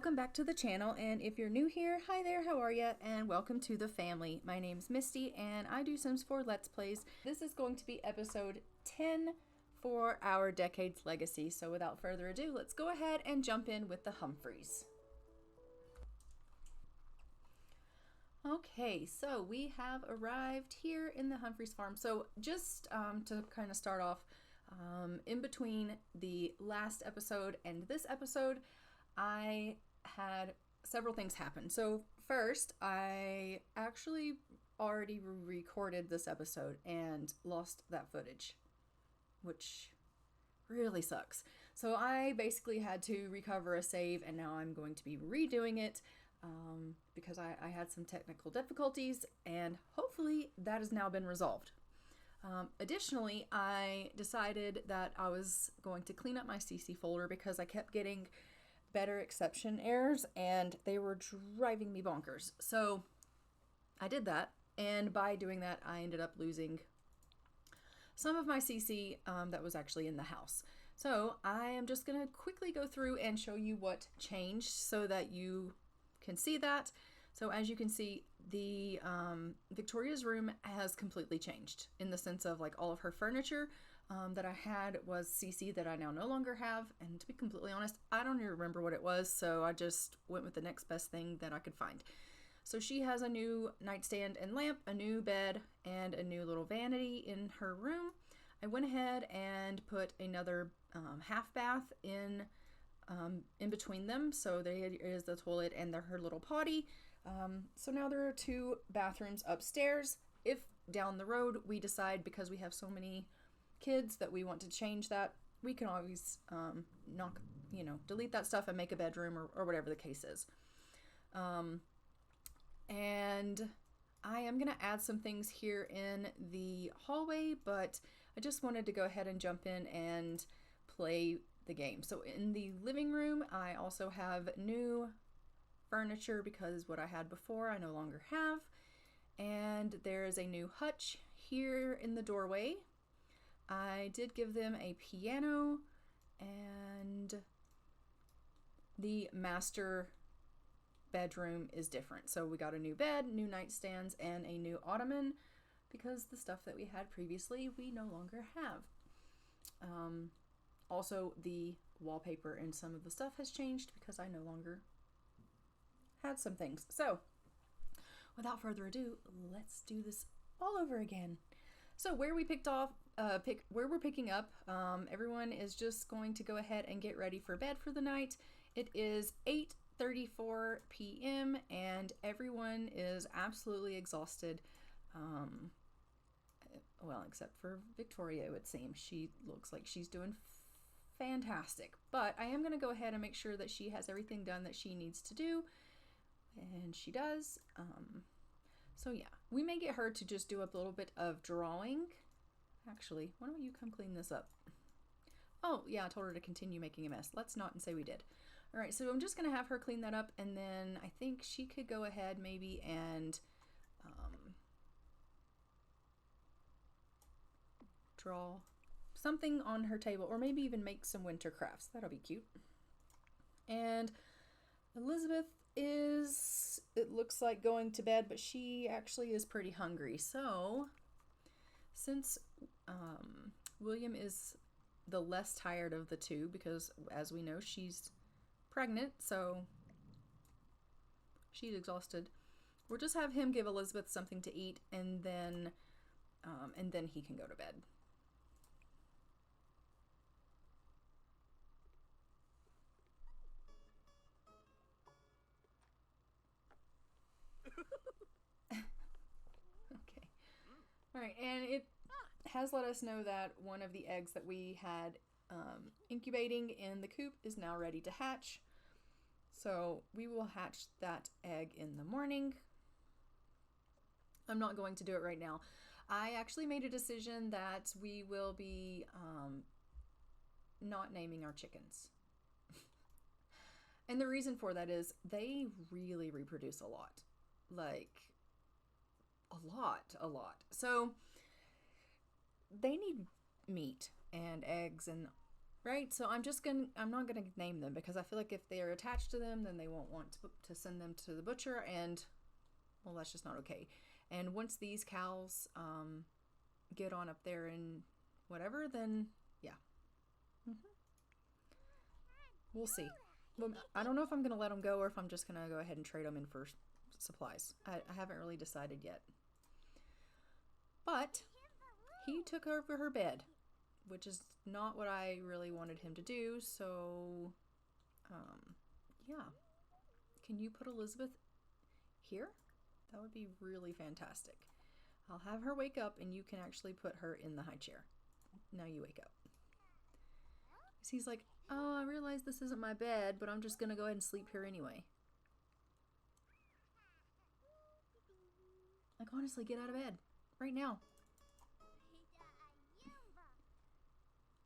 welcome back to the channel, and if you're new here, hi there, how are ya? And welcome to the family. My name's Misty and I do Sims 4 Let's Plays. This is going to be episode 10 for our Decades Legacy, so without further ado, let's go ahead and jump in with the Humphreys. Okay, so we have arrived here in the Humphreys farm. So just to kind of start off, in between the last episode and this episode, I had several things happen. So first, I actually already recorded this episode and lost that footage, which really sucks. So I basically had to recover a save, and now I'm going to be redoing it because I had some technical difficulties, and hopefully that has now been resolved. Additionally, I decided that I was going to clean up my CC folder because I kept getting better exception errors and they were driving me bonkers. So I did that, and by doing that I ended up losing some of my CC that was actually in the house. So I am just going to quickly go through and show you what changed so that you can see that. So as you can see, the Victoria's room has completely changed in the sense of like all of her furniture that I had was CC that I now no longer have. And to be completely honest, I don't even remember what it was. So I just went with the next best thing that I could find. So she has a new nightstand and lamp, a new bed, and a new little vanity in her room. I went ahead and put another half bath in between them. So there is the toilet and her little potty. So now there are two bathrooms upstairs. If down the road we decide, because we have so many kids, that we want to change that, we can always delete that stuff and make a bedroom or whatever the case is. And I am going to add some things here in the hallway, but I just wanted to go ahead and jump in and play the game. So in the living room, I also have new furniture because what I had before I no longer have. And there is a new hutch here in the doorway. I did give them a piano, and the master bedroom is different. So we got a new bed, new nightstands, and a new ottoman because the stuff that we had previously we no longer have. Also, the wallpaper and some of the stuff has changed because I no longer had some things. So without further ado, let's do this all over again. So where we picked off, where we're picking up, everyone is just going to go ahead and get ready for bed for the night. It is 8:34 p.m. and everyone is absolutely exhausted. Well, except for Victoria, it would seem. She looks like she's doing fantastic. But I am going to go ahead and make sure that she has everything done that she needs to do. And she does. So yeah, we may get her to just do a little bit of drawing. Actually, why don't you come clean this up? Oh yeah, I told her to continue making a mess. Let's not and say we did. All right, so I'm just going to have her clean that up, and then I think she could go ahead maybe and draw something on her table, or maybe even make some winter crafts. That'll be cute. And Elizabeth is, it looks like, going to bed, but she actually is pretty hungry. So since William is the less tired of the two, because as we know she's pregnant, so she's exhausted, we'll just have him give Elizabeth something to eat, and then he can go to bed. Okay. All right, and it has let us know that one of the eggs that we had incubating in the coop is now ready to hatch. So we will hatch that egg in the morning. I'm not going to do it right now. I actually made a decision that we will be not naming our chickens. And the reason for that is they really reproduce a lot. Like, a lot. So they need meat and eggs and Right? So I'm not gonna name them because I feel like if they are attached to them, then they won't want to send them to the butcher, and well, that's just not okay. And once these cows get on up there and whatever, then yeah. We'll see. Well, I don't know if I'm gonna let them go or if I'm just gonna go ahead and trade them in for supplies. I haven't really decided yet. But he took over her bed, which is not what I really wanted him to do, so yeah. Can you put Elizabeth here? That would be really fantastic. I'll have her wake up and you can actually put her in the high chair. Now you wake up. He's like, oh, I realize this isn't my bed, but I'm just gonna go ahead and sleep here anyway. Like, honestly, get out of bed. Right now.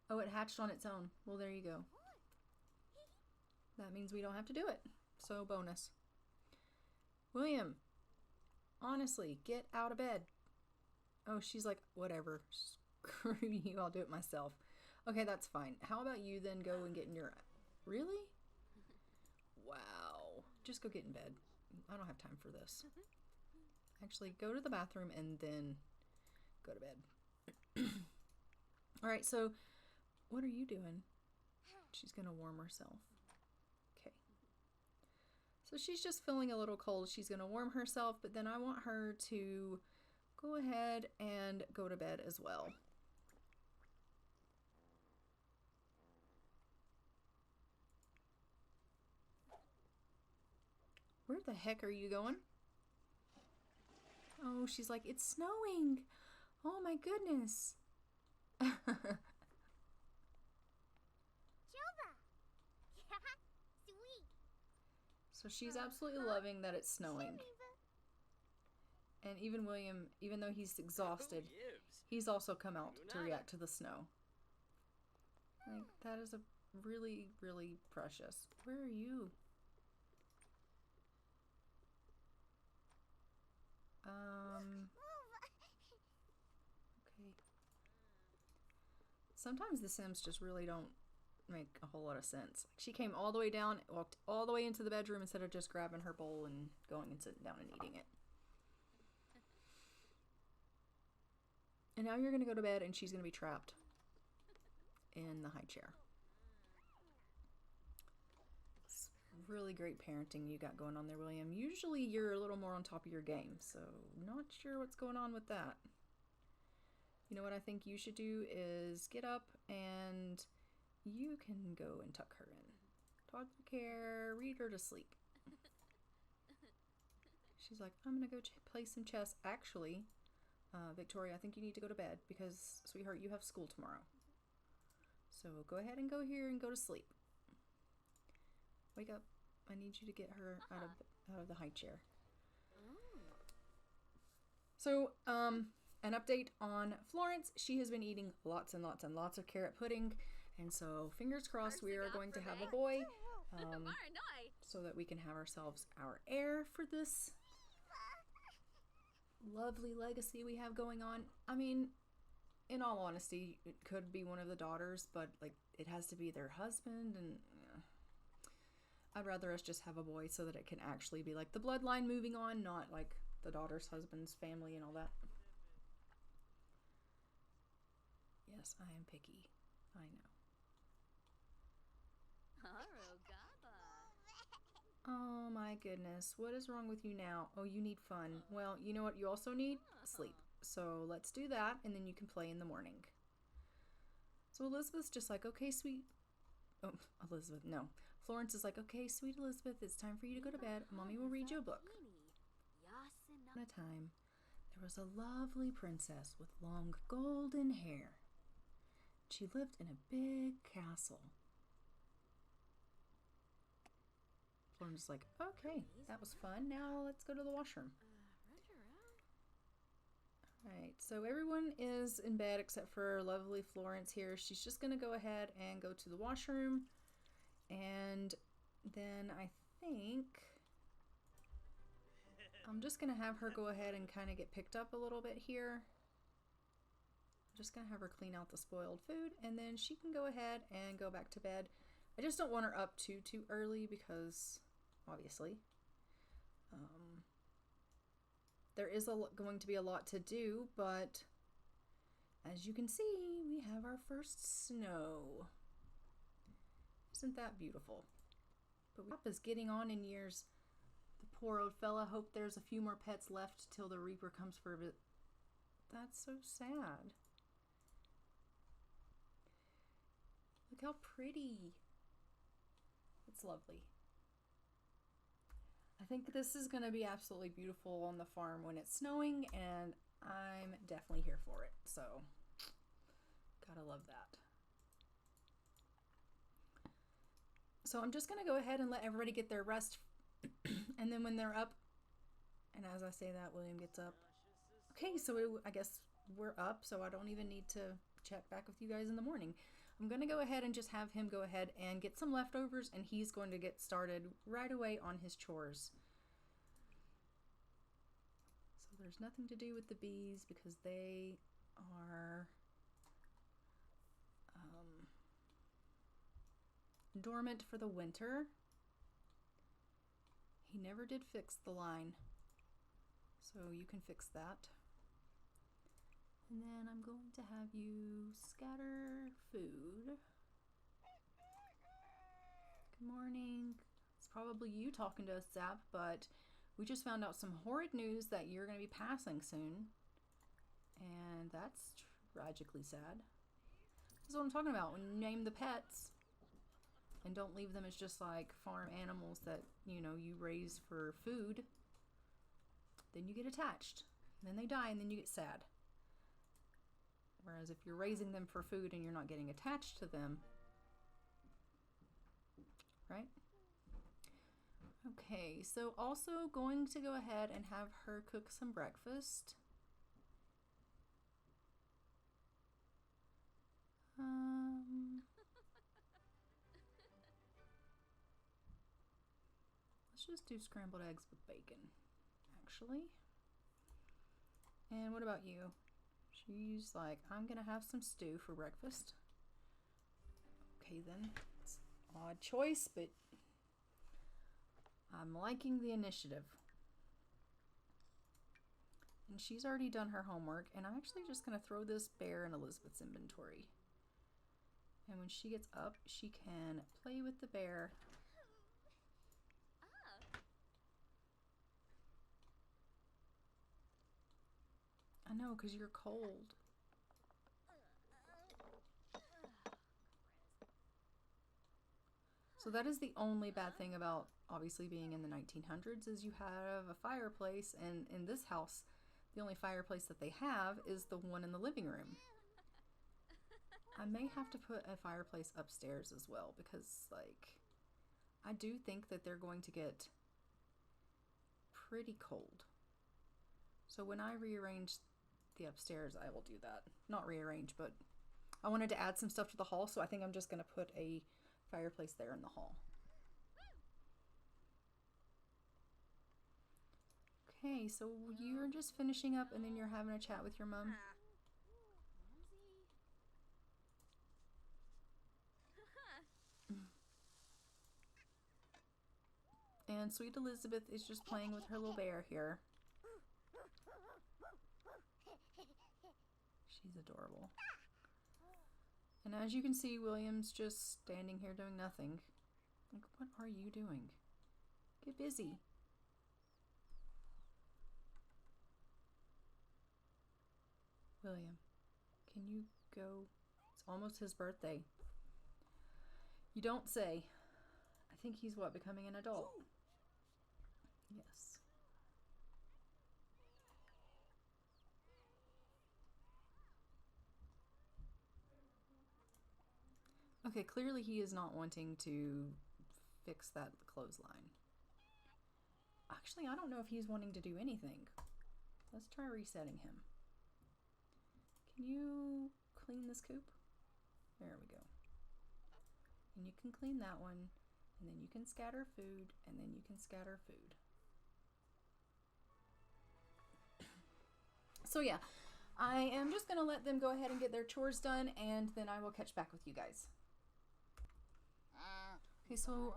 Oh, it hatched on its own. Well, there you go. That means we don't have to do it. So, bonus. William, honestly, get out of bed. Oh, she's like, whatever. Screw you, I'll do it myself. Okay, that's fine. How about you then go and get in your... Really? Wow. Just go get in bed. I don't have time for this. Actually, go to the bathroom and then go to bed. Alright, so what are you doing? She's gonna warm herself. Okay. So she's just feeling a little cold. She's gonna warm herself, but then I want her to go ahead and go to bed as well. Where the heck are you going? Oh, she's like, it's snowing. Oh my goodness. So she's absolutely loving that it's snowing. And even William, even though he's exhausted, he's also come out to react to the snow. Like, that is a really, really precious. Where are you? Okay. Sometimes the Sims just really don't make a whole lot of sense. Like, she came all the way down, walked all the way into the bedroom instead of just grabbing her bowl and going and sitting down and eating it. And now you're going to go to bed and she's going to be trapped in the high chair. It's really great parenting you got going on there, William. Usually you're a little more on top of your game, so not sure what's going on with that. You know what I think you should do is get up and you can go and tuck her in. Toddler care, read her to sleep. She's like, I'm gonna go play some chess. Actually, Victoria, I think you need to go to bed because, sweetheart, you have school tomorrow. So go ahead and go here and go to sleep. Wake up. I need you to get her out of the high chair. So, an update on Florence. She has been eating lots and lots and lots of carrot pudding. And so, fingers crossed, we are going to have a boy. So that we can have ourselves our heir for this lovely legacy we have going on. I mean, in all honesty, it could be one of the daughters, but like it has to be their husband, and I'd rather us just have a boy so that it can actually be like the bloodline moving on, not like the daughter's husband's family and all that. Yes, I am picky. I know. Oh my goodness, what is wrong with you now? Oh, you need fun. Well, you know what you also need? Sleep. So let's do that, and then you can play in the morning. So Elizabeth's just like, okay, sweet... Oh, Elizabeth, no. Florence is like, okay, sweet Elizabeth, it's time for you to go to bed. Mommy will read you a book. At a time, there was a lovely princess with long golden hair. She lived in a big castle. Florence is like, okay, that was fun. Now let's go to the washroom. Alright, so everyone is in bed except for lovely Florence here. She's just going to go ahead and go to the washroom. And then I think I'm just going to have her go ahead and kind of get picked up a little bit here. just gonna have her clean out the spoiled food, and then she can go ahead and go back to bed. I just don't want her up too early because obviously there is going to be a lot to do, but as you can see, we have our first snow. Isn't that beautiful? But Pop is getting on in years. The poor old fella. Hope there's a few more pets left till the Reaper comes for a bit. That's so sad. Look how pretty. It's lovely. I think this is going to be absolutely beautiful on the farm when it's snowing, and I'm definitely here for it. So, gotta love that. So I'm just going to go ahead and let everybody get their rest. And then when they're up, and as I say that, William gets up. Okay, so I guess we're up, so I don't even need to check back with you guys in the morning. I'm going to go ahead and just have him go ahead and get some leftovers, and he's going to get started right away on his chores. So there's nothing to do with the bees because they are dormant for the winter. He never did fix the line, so you can fix that. And then I'm going to have you scatter food. Good morning. It's probably you talking to us, Zap, but we just found out some horrid news that you're going to be passing soon. And that's tragically sad. This is what I'm talking about. When you name the pets and don't leave them as just like farm animals that, you know, you raise for food, then you get attached. And then they die, and then you get sad. Whereas if you're raising them for food and you're not getting attached to them, right? Okay, so also going to go ahead and have her cook some breakfast. Let's just do scrambled eggs with bacon, actually. And what about you? She's like, I'm gonna have some stew for breakfast. Okay then, it's an odd choice, but I'm liking the initiative. And she's already done her homework, and I'm actually just gonna throw this bear in Elizabeth's inventory. And when she gets up, she can play with the bear. I know, because you're cold. So that is the only bad thing about obviously being in the 1900s is you have a fireplace, and in this house, the only fireplace that they have is the one in the living room. I may have to put a fireplace upstairs as well because, like, I do think that they're going to get pretty cold. So when I rearrange the upstairs, I will do that. Not rearrange, but I wanted to add some stuff to the hall, so I think I'm just going to put a fireplace there in the hall. Okay, so you're just finishing up and then you're having a chat with your mom. And sweet Elizabeth is just playing with her little bear here. She's adorable. And as you can see, William's just standing here doing nothing. Like, what are you doing? Get busy. William, can you go? It's almost his birthday. You don't say. I think he's what, becoming an adult? Yes. Okay, clearly he is not wanting to fix that clothesline. Actually, I don't know if he's wanting to do anything. Let's try resetting him. Can you clean this coop? There we go. And you can clean that one, and then you can scatter food, and then you can scatter food. So yeah, I am just going to let them go ahead and get their chores done, and then I will catch back with you guys. Okay, so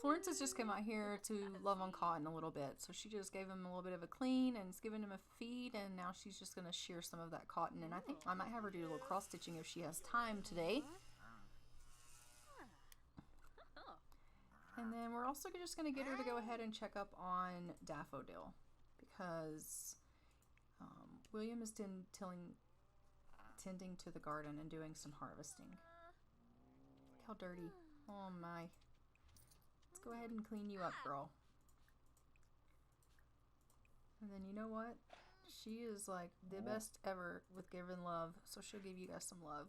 Florence has just come out here to love on Cotton a little bit. So she just gave him a little bit of a clean and is giving him a feed, and now she's just going to shear some of that cotton. And I think I might have her do a little cross stitching if she has time today. And then we're also just going to get her to go ahead and check up on Daffodil, because William is tending to the garden and doing some harvesting. Look how dirty. Oh my. Let's go ahead and clean you up, girl. And then you know what? She is like the best ever with giving love, so she'll give you guys some love.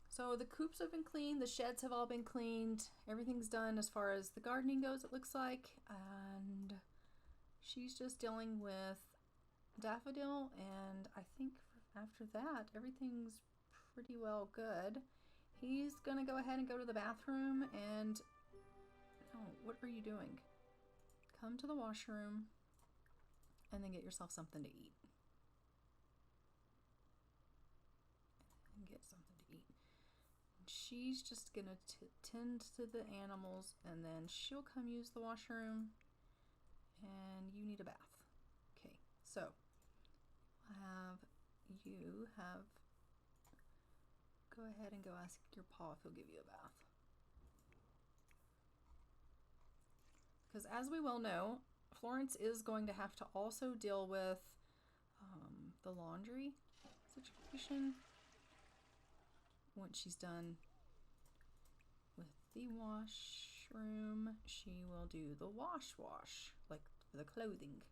So the coops have been cleaned, the sheds have all been cleaned, everything's done as far as the gardening goes, it looks like, and she's just dealing with Daffodil, and I think after that everything's pretty well good. He's gonna go ahead and go to the bathroom, and no, what are you doing? Come to the washroom and then get yourself something to eat. And get something to eat. She's just gonna tend to the animals, and then she'll come use the washroom, and you need a bath. Okay, so you have go ahead and go ask your paw if he'll give you a bath. Because as we well know, Florence is going to have to also deal with the laundry situation once she's done with the washroom. She will do the wash, like the clothing.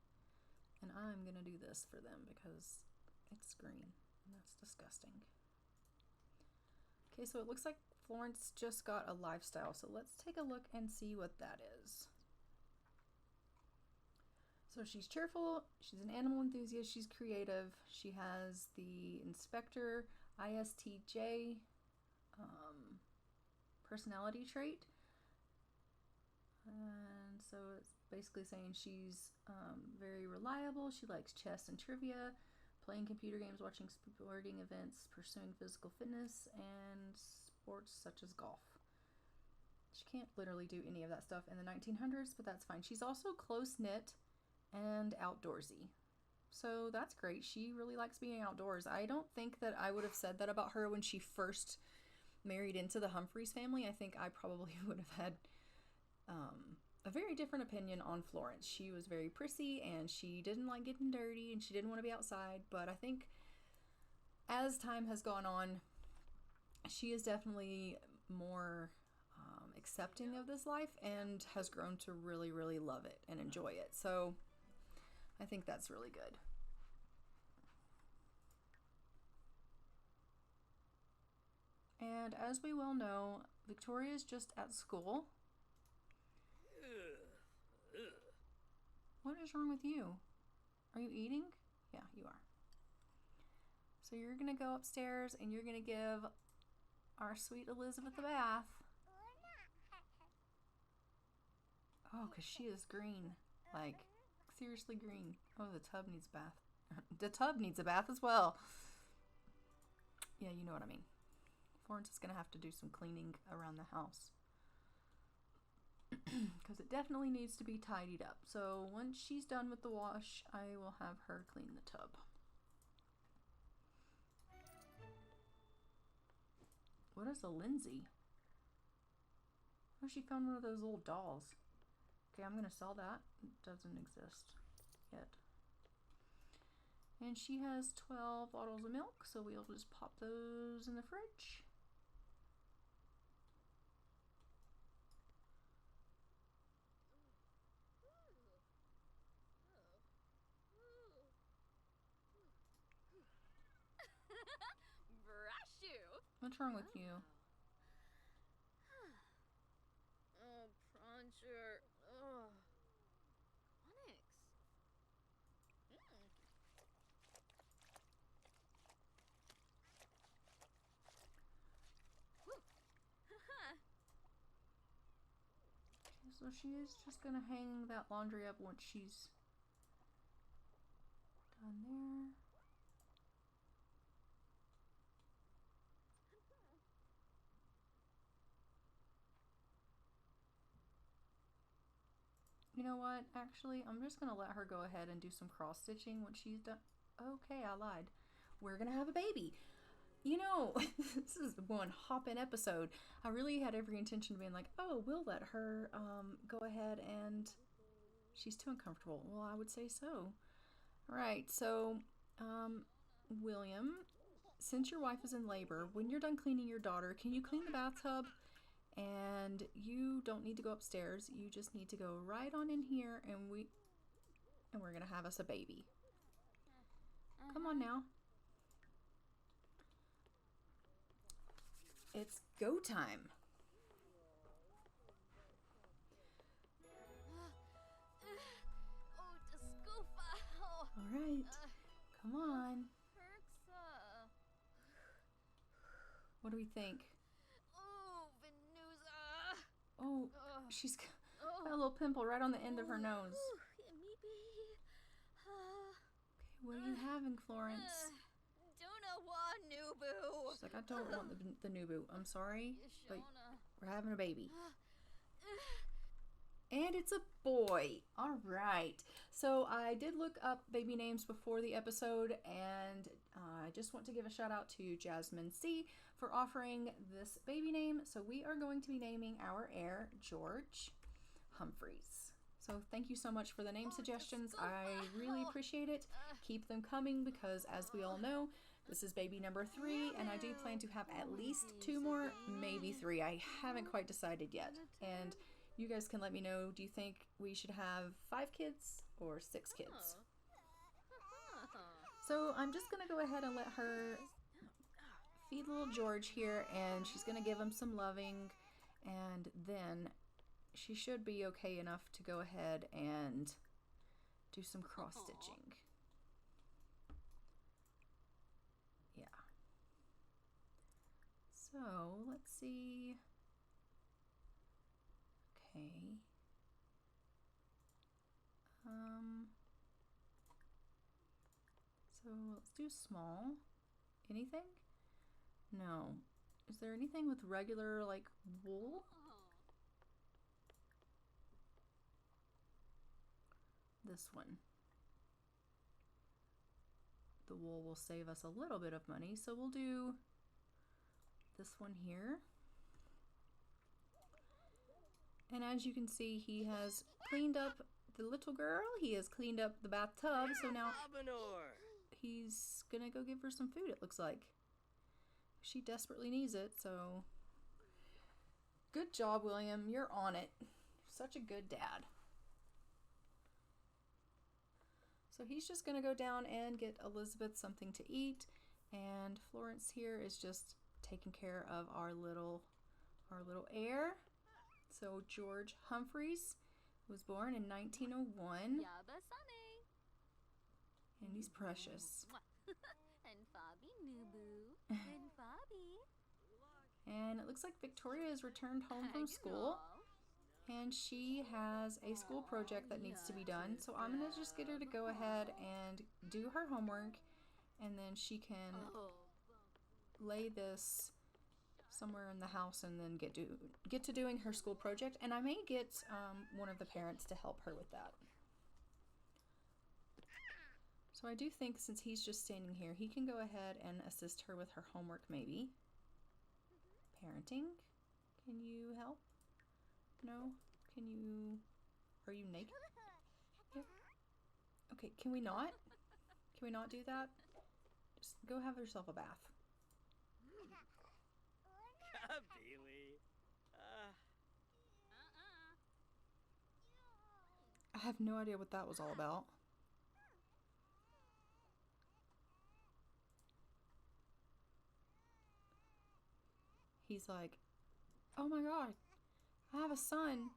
And I'm gonna do this for them because it's green and that's disgusting. Okay, so it looks like Florence just got a lifestyle, so let's take a look and see what that is. So she's cheerful, she's an animal enthusiast, she's creative, she has the Inspector ISTJ personality trait. And so it's basically saying she's very reliable, she likes chess and trivia, playing computer games, watching sporting events, pursuing physical fitness, and sports such as golf. She can't literally do any of that stuff in the 1900s, but that's fine. She's also close-knit and outdoorsy. So that's great. She really likes being outdoors. I don't think that I would have said that about her when she first married into the Humphreys family. I think I probably would have had a very different opinion on Florence. She was very prissy and she didn't like getting dirty and she didn't want to be outside. But I think as time has gone on, she is definitely more accepting of this life and has grown to really, really love it and enjoy it. So I think that's really good. And as we well know, Victoria's just at school. What is wrong with you? Are you eating? Yeah, you are. So you're going to go upstairs and you're going to give our sweet Elizabeth a bath. Oh, because she is green. Like, seriously green. Oh, the tub needs a bath. The tub needs a bath as well. Yeah, you know what I mean. Florence is going to have to do some cleaning around the house. Because it definitely needs to be tidied up. So once she's done with the wash, I will have her clean the tub. What is a Lindsay? Oh, she found one of those little dolls. Okay, I'm going to sell that. It doesn't exist yet. And she has 12 bottles of milk, so we'll just pop those in the fridge. What's wrong with you? Oh, Proncher. Oh. Onyx. So she is just gonna hang that laundry up once she's You know what? Actually, I'm just going to let her go ahead and do some cross stitching when she's done. Okay, I lied. We're going to have a baby. You know, this is one hop-in episode. I really had every intention of being like, oh, we'll let her go ahead and... She's too uncomfortable. Well, I would say so. All right, so, William, since your wife is in labor, when you're done cleaning your daughter, can you clean the bathtub? And you don't need to go upstairs. You just need to go right on in here, and we're gonna have us a baby. Come on now. It's go time. All right, come on. What do we think? Oh, she's got a little pimple right on the end of her nose. Okay, what are you having, Florence? She's like, I don't want the Nubu. I'm sorry, but we're having a baby. And it's a boy. All right. So I did look up baby names before the episode, and I just want to give a shout out to Jasmine C for offering this baby name. So we are going to be naming our heir George Humphreys. So thank you so much for the name suggestions. I really appreciate it. Keep them coming because, as we all know, this is baby number 3, and I do plan to have at least 2 more, maybe 3. I haven't quite decided yet. And you guys can let me know, do you think we should have 5 kids or 6 kids? So I'm just going to go ahead and let her feed little George here, and she's going to give him some loving, and then she should be okay enough to go ahead and do some cross stitching. Yeah. So let's see. Okay. So let's do small. Anything? No. Is there anything with regular, like, wool? This one. The wool will save us a little bit of money, so we'll do this one here. And as you can see, he has cleaned up the little girl. He has cleaned up the bathtub, so now he's gonna go give her some food, it looks like. She desperately needs it, so good job, William. You're on it. Such a good dad. So he's just gonna go down and get Elizabeth something to eat, and Florence here is just taking care of our little heir. So George Humphreys was born in 1901, and he's precious. And it looks like Victoria has returned home from school, and she has a school project that needs to be done. So I'm gonna just get her to go ahead and do her homework, and then she can lay this somewhere in the house and then get to doing her school project. And I may get one of the parents to help her with that. So I do think, since he's just standing here, he can go ahead and assist her with her homework, maybe. Parenting? Can you help? No? Can you... Are you naked? Yep. Okay, can we not? Can we not do that? Just go have yourself a bath. I have no idea what that was all about. He's like, oh my god, I have a son.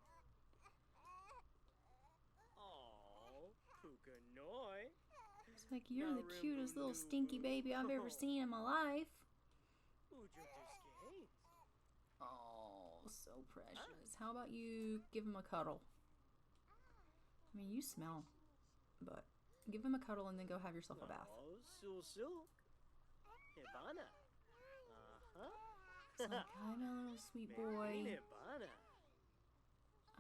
It's like, you're the cutest little stinky baby I've ever seen in my life. Oh, so precious. How about you give him a cuddle? I mean, you smell, but give him a cuddle and then go have yourself a bath. It's like, hi, my little sweet boy.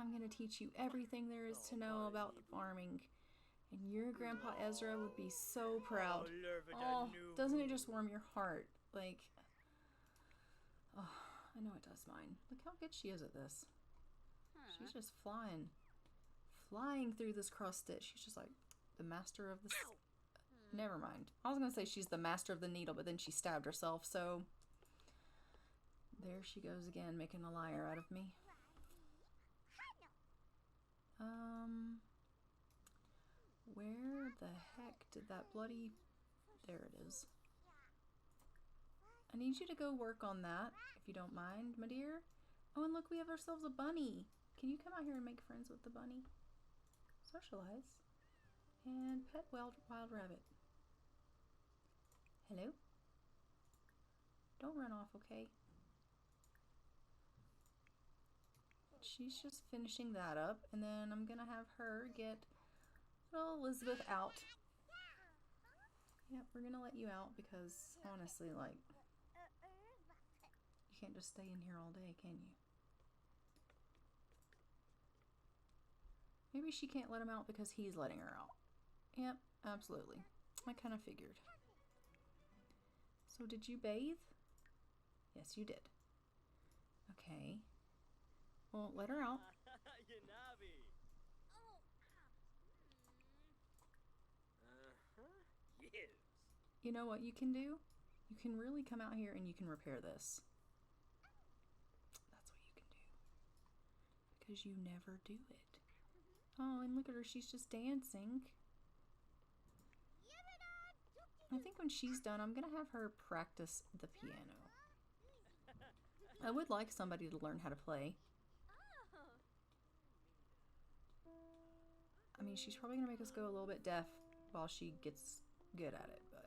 I'm going to teach you everything there is to know about the farming. And your Grandpa Ezra would be so proud. Oh, doesn't it just warm your heart? Like, oh, I know it does mine. Look how good she is at this. She's just flying through this cross stitch. She's just like the master of this. Never mind. I was going to say she's the master of the needle, but then she stabbed herself, so there she goes again, making a liar out of me. Where the heck did that bloody... There it is. I need you to go work on that, if you don't mind, my dear. Oh, and look, we have ourselves a bunny. Can you come out here and make friends with the bunny? Socialize. And pet wild rabbit. Hello? Don't run off, okay? She's just finishing that up, and then I'm gonna have her get little Elizabeth out. Yep, we're gonna let you out because honestly, like, you can't just stay in here all day, can you? Maybe she can't let him out because he's letting her out. Yep, absolutely. I kind of figured. So did you bathe? Yes, you did. Okay. Well, let her out. You know what you can do? You can really come out here and you can repair this. That's what you can do. Because you never do it. Oh, and look at her. She's just dancing. I think when she's done, I'm going to have her practice the piano. I would like somebody to learn how to play. I mean, she's probably going to make us go a little bit deaf while she gets good at it, but...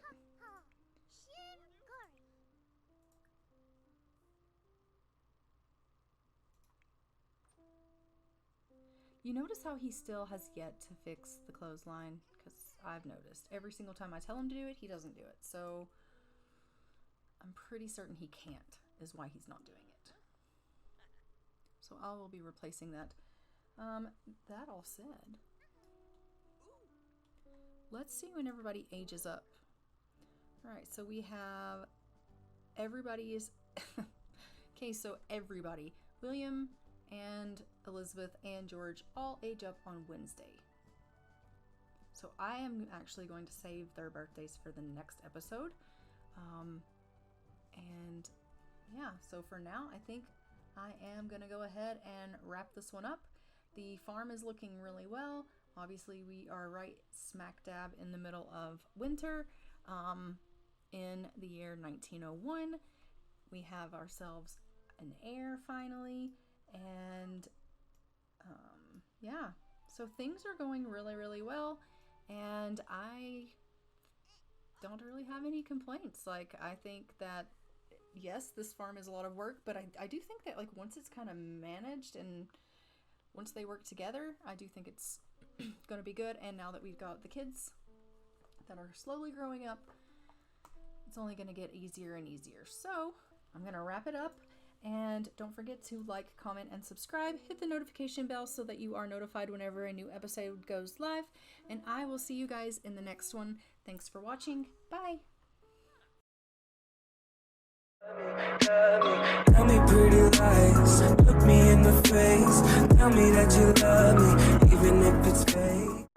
You notice how he still has yet to fix the clothesline? Because I've noticed. Every single time I tell him to do it, he doesn't do it. So I'm pretty certain he can't, is why he's not doing it. So I will be replacing that. That all said, let's see when everybody ages up. Alright, so we have everybody's... Okay, so everybody. William and Elizabeth and George all age up on Wednesday. So I am actually going to save their birthdays for the next episode. And yeah, so for now, I think I am going to go ahead and wrap this one up. The farm is looking really well. Obviously, we are right smack dab in the middle of winter. In the year 1901, we have ourselves an heir finally. And yeah, so things are going really, really well. And I don't really have any complaints. Like, I think that, yes, this farm is a lot of work, but I do think that, like, once it's kind of managed and once they work together, I do think it's going to be good. And now that we've got the kids that are slowly growing up, it's only going to get easier and easier. So I'm going to wrap it up. And don't forget to like, comment, and subscribe. Hit the notification bell so that you are notified whenever a new episode goes live. And I will see you guys in the next one. Thanks for watching. Bye. Tell me pretty lies, look me in the face. Tell me that you love me, even if it's fake.